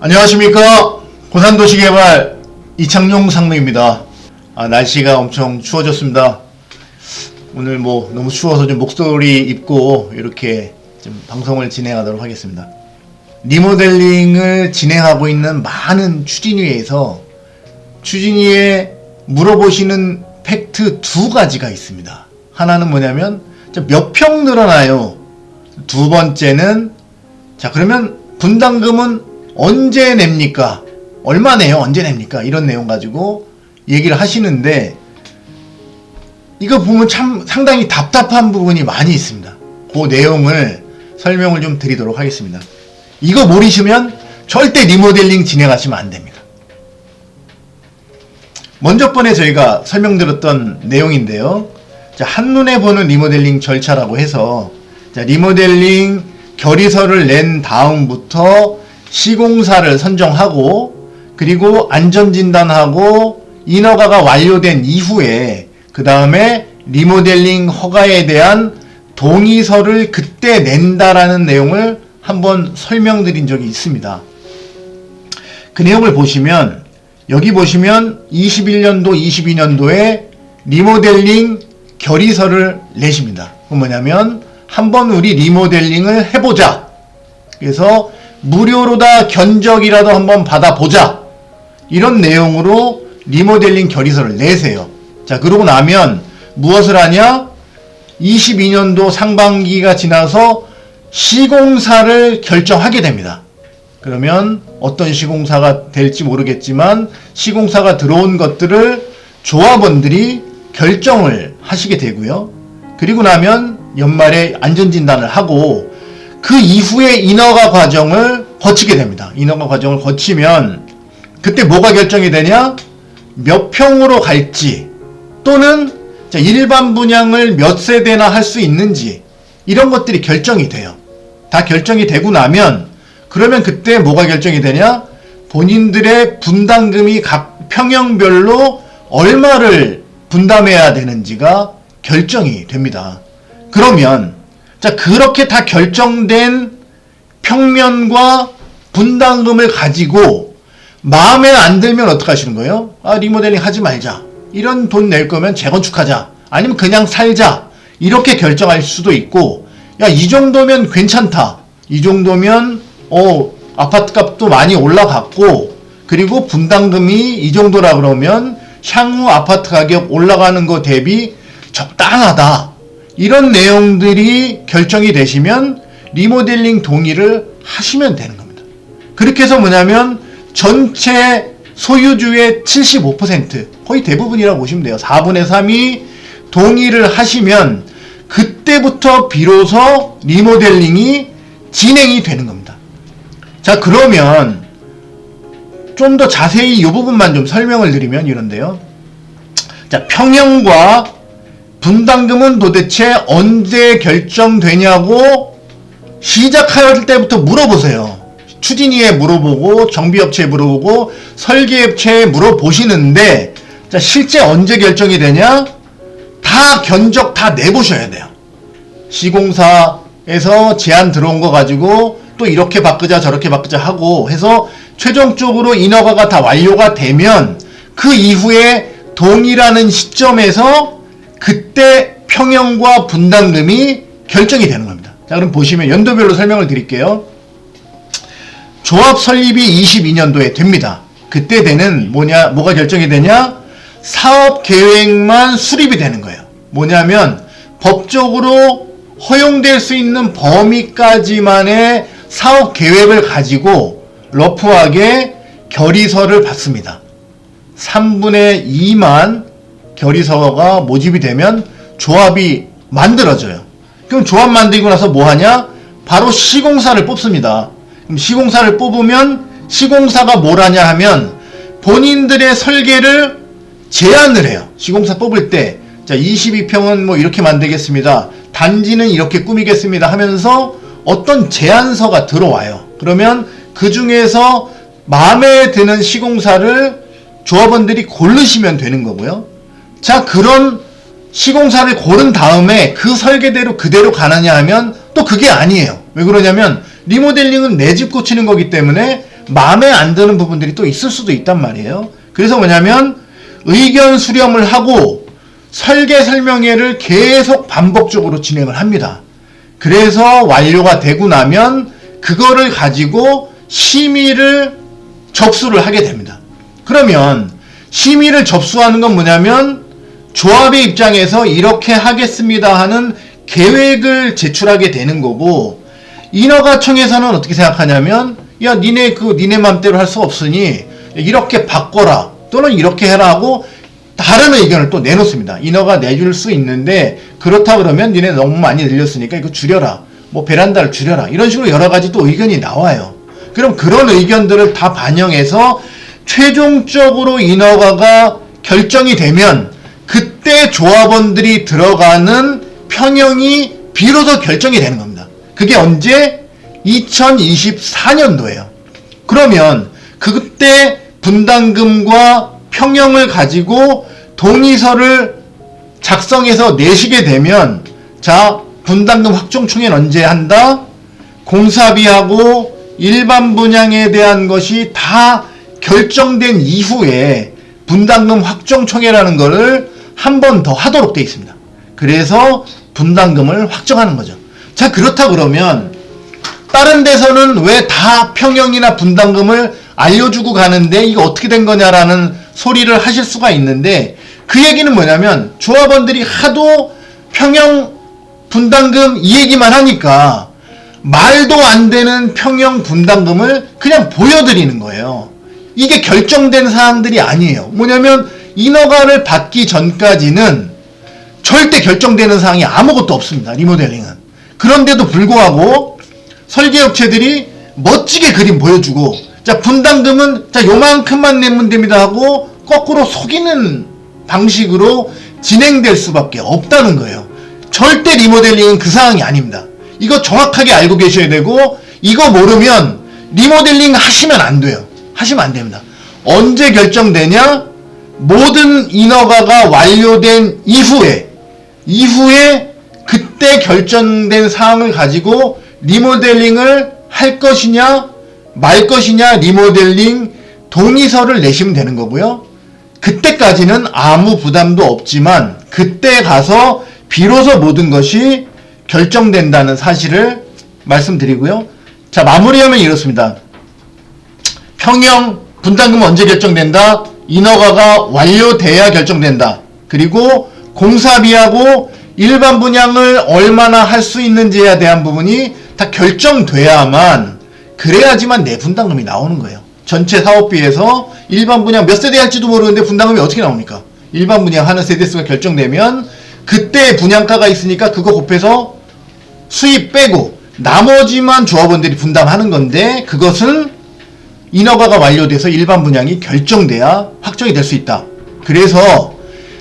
안녕하십니까. 고산도시개발 이창용 상무입니다. 날씨가 엄청 추워졌습니다. 오늘 너무 추워서 좀 목소리 입고 이렇게 좀 방송을 진행하도록 하겠습니다. 리모델링을 진행하고 있는 많은 추진위에서 추진위에 물어보시는 팩트 두 가지가 있습니다. 하나는 뭐냐면 몇 평 늘어나요? 두 번째는 그러면 분담금은 언제 냅니까? 얼마 내요? 언제 냅니까? 이런 내용 가지고 얘기를 하시는데 이거 보면 참 상당히 답답한 부분이 많이 있습니다. 그 내용을 설명을 좀 드리도록 하겠습니다. 이거 모르시면 절대 리모델링 진행하시면 안 됩니다. 먼저 번에 저희가 설명드렸던 내용인데요. 한눈에 보는 리모델링 절차라고 해서 리모델링 결의서를 낸 다음부터 시공사를 선정하고 그리고 안전진단하고 인허가가 완료된 이후에 그 다음에 리모델링 허가에 대한 동의서를 그때 낸다라는 내용을 한번 설명드린 적이 있습니다. 그 내용을 보시면 여기 보시면 21년도 22년도에 리모델링 결의서를 내십니다. 그건 뭐냐면 한번 우리 리모델링을 해보자. 그래서 무료로 다 견적이라도 한번 받아보자. 이런 내용으로 리모델링 결의서를 내세요. 그러고 나면 무엇을 하냐? 22년도 상반기가 지나서 시공사를 결정하게 됩니다. 그러면 어떤 시공사가 될지 모르겠지만 시공사가 들어온 것들을 조합원들이 결정을 하시게 되고요. 그리고 나면 연말에 안전진단을 하고 그 이후에 인허가 과정을 거치게 됩니다. 인허가 과정을 거치면 그때 뭐가 결정이 되냐? 몇 평으로 갈지 또는 일반 분양을 몇 세대나 할 수 있는지 이런 것들이 결정이 돼요. 다 결정이 되고 나면 그러면 그때 뭐가 결정이 되냐? 본인들의 분담금이 각 평형별로 얼마를 분담해야 되는지가 결정이 됩니다. 그러면 그렇게 다 결정된 평면과 분담금을 가지고 마음에 안 들면 어떻게 하시는 거예요? 리모델링 하지 말자. 이런 돈 낼 거면 재건축하자. 아니면 그냥 살자. 이렇게 결정할 수도 있고 이 정도면 괜찮다. 이 정도면 아파트값도 많이 올라갔고 그리고 분담금이 이 정도라 그러면 향후 아파트 가격 올라가는 거 대비 적당하다. 이런 내용들이 결정이 되시면 리모델링 동의를 하시면 되는 겁니다. 그렇게 해서 뭐냐면 전체 소유주의 75% 거의 대부분이라고 보시면 돼요. 4분의 3이 동의를 하시면 그때부터 비로소 리모델링이 진행이 되는 겁니다. 그러면 좀 더 자세히 이 부분만 좀 설명을 드리면 이런데요. 평형과 분담금은 도대체 언제 결정되냐고 시작할 때부터 물어보세요. 추진위에 물어보고 정비업체에 물어보고 설계업체에 물어보시는데 실제 언제 결정이 되냐? 다 견적 다 내보셔야 돼요. 시공사에서 제안 들어온 거 가지고 또 이렇게 바꾸자 저렇게 바꾸자 하고 해서 최종적으로 인허가가 다 완료가 되면 그 이후에 동의라는 시점에서 그때 평형과 분담금이 결정이 되는 겁니다. 그럼 보시면 연도별로 설명을 드릴게요. 조합 설립이 22년도에 됩니다. 그때 되는 뭐가 결정이 되냐? 사업 계획만 수립이 되는 거예요. 뭐냐면 법적으로 허용될 수 있는 범위까지만의 사업 계획을 가지고 러프하게 결의서를 받습니다. 3분의 2만 결의서가 모집이 되면 조합이 만들어져요. 그럼 조합 만들고 나서 뭐 하냐? 바로 시공사를 뽑습니다. 그럼 시공사를 뽑으면 시공사가 뭘 하냐 하면 본인들의 설계를 제안을 해요. 시공사 뽑을 때 22평은 이렇게 만들겠습니다. 단지는 이렇게 꾸미겠습니다 하면서 어떤 제안서가 들어와요. 그러면 그 중에서 마음에 드는 시공사를 조합원들이 고르시면 되는 거고요. 그런 시공사를 고른 다음에 그 설계대로 그대로 가느냐 하면 또 그게 아니에요. 왜 그러냐면 리모델링은 내 집 고치는 거기 때문에 마음에 안 드는 부분들이 또 있을 수도 있단 말이에요. 그래서 뭐냐면 의견 수렴을 하고 설계 설명회를 계속 반복적으로 진행을 합니다. 그래서 완료가 되고 나면 그거를 가지고 심의를 접수를 하게 됩니다. 그러면 심의를 접수하는 건 뭐냐면 조합의 입장에서 이렇게 하겠습니다 하는 계획을 제출하게 되는 거고, 인허가청에서는 어떻게 생각하냐면 야 니네 맘대로 할 수 없으니 이렇게 바꿔라 또는 이렇게 해라 하고 다른 의견을 또 내놓습니다. 인허가 내줄 수 있는데 그렇다 그러면 니네 너무 많이 늘렸으니까 이거 줄여라, 뭐 베란다를 줄여라, 이런 식으로 여러 가지 또 의견이 나와요. 그럼 그런 의견들을 다 반영해서 최종적으로 인허가가 결정이 되면 그때 조합원들이 들어가는 평형이 비로소 결정이 되는 겁니다. 그게 언제? 2024년도예요. 그러면 그때 분담금과 평형을 가지고 동의서를 작성해서 내시게 되면, 자, 분담금 확정총회는 언제 한다? 공사비하고 일반 분양에 대한 것이 다 결정된 이후에 분담금 확정총회라는 거를 한 번 더 하도록 되어 있습니다. 그래서 분담금을 확정하는 거죠. 자, 그렇다 그러면 다른 데서는 왜 다 평형이나 분담금을 알려주고 가는데 이거 어떻게 된 거냐라는 소리를 하실 수가 있는데, 그 얘기는 뭐냐면 조합원들이 하도 평형 분담금 이 얘기만 하니까 말도 안 되는 평형 분담금을 그냥 보여드리는 거예요. 이게 결정된 사항들이 아니에요. 뭐냐면 인허가를 받기 전까지는 절대 결정되는 사항이 아무것도 없습니다. 리모델링은. 그런데도 불구하고 설계업체들이 멋지게 그림 보여주고, 자, 분담금은 자 요만큼만 내면 됩니다 하고 거꾸로 속이는 방식으로 진행될 수밖에 없다는 거예요. 절대 리모델링은 그 사항이 아닙니다. 이거 정확하게 알고 계셔야 되고, 이거 모르면 리모델링 하시면 안 돼요. 하시면 안 됩니다. 언제 결정되냐? 모든 인허가가 완료된 이후에 그때 결정된 사항을 가지고 리모델링을 할 것이냐 말 것이냐 리모델링 동의서를 내시면 되는 거고요. 그때까지는 아무 부담도 없지만 그때 가서 비로소 모든 것이 결정된다는 사실을 말씀드리고요. 자, 마무리하면 이렇습니다. 평형 분담금은 언제 결정된다? 인허가가 완료돼야 결정된다. 그리고 공사비하고 일반 분양을 얼마나 할 수 있는지에 대한 부분이 다 결정돼야만, 그래야지만 내 분담금이 나오는 거예요. 전체 사업비에서 일반 분양 몇 세대 할지도 모르는데 분담금이 어떻게 나옵니까? 일반 분양 하는 세대수가 결정되면 그때 분양가가 있으니까 그거 곱해서 수입 빼고 나머지만 조합원들이 분담하는 건데, 그것은 인허가가 완료돼서 일반 분양이 결정돼야 확정이 될 수 있다. 그래서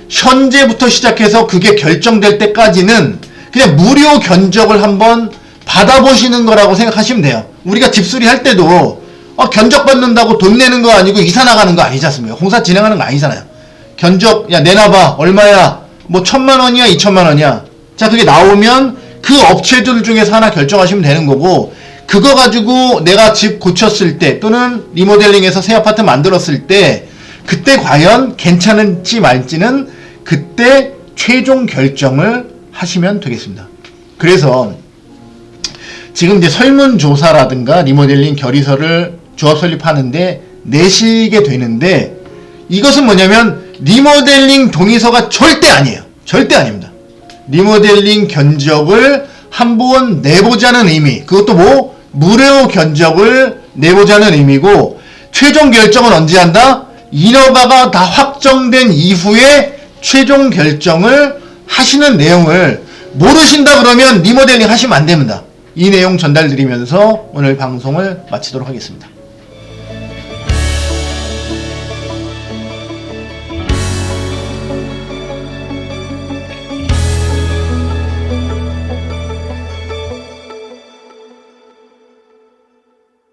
현재부터 시작해서 그게 결정될 때까지는 그냥 무료 견적을 한번 받아보시는 거라고 생각하시면 돼요. 우리가 집수리 할 때도 견적 받는다고 돈 내는 거 아니고 이사 나가는 거 아니지 않습니까? 공사 진행하는 거 아니잖아요. 견적 야 내놔봐 얼마야, 뭐 1,000만 원이야 2,000만 원이야. 자, 그게 나오면 그 업체들 중에서 하나 결정하시면 되는 거고, 그거 가지고 내가 집 고쳤을 때 또는 리모델링해서 새 아파트 만들었을 때 그때 과연 괜찮은지 말지는 그때 최종 결정을 하시면 되겠습니다. 그래서 지금 이제 설문조사라든가 리모델링 결의서를 조합 설립하는데 내시게 되는데, 이것은 뭐냐면 리모델링 동의서가 절대 아니에요. 절대 아닙니다. 리모델링 견적을 한번 내보자는 의미, 그것도 뭐 무료 견적을 내보자는 의미고, 최종 결정은 언제 한다? 인허가가 다 확정된 이후에 최종 결정을 하시는 내용을 모르신다 그러면 리모델링 하시면 안 됩니다. 이 내용 전달드리면서 오늘 방송을 마치도록 하겠습니다.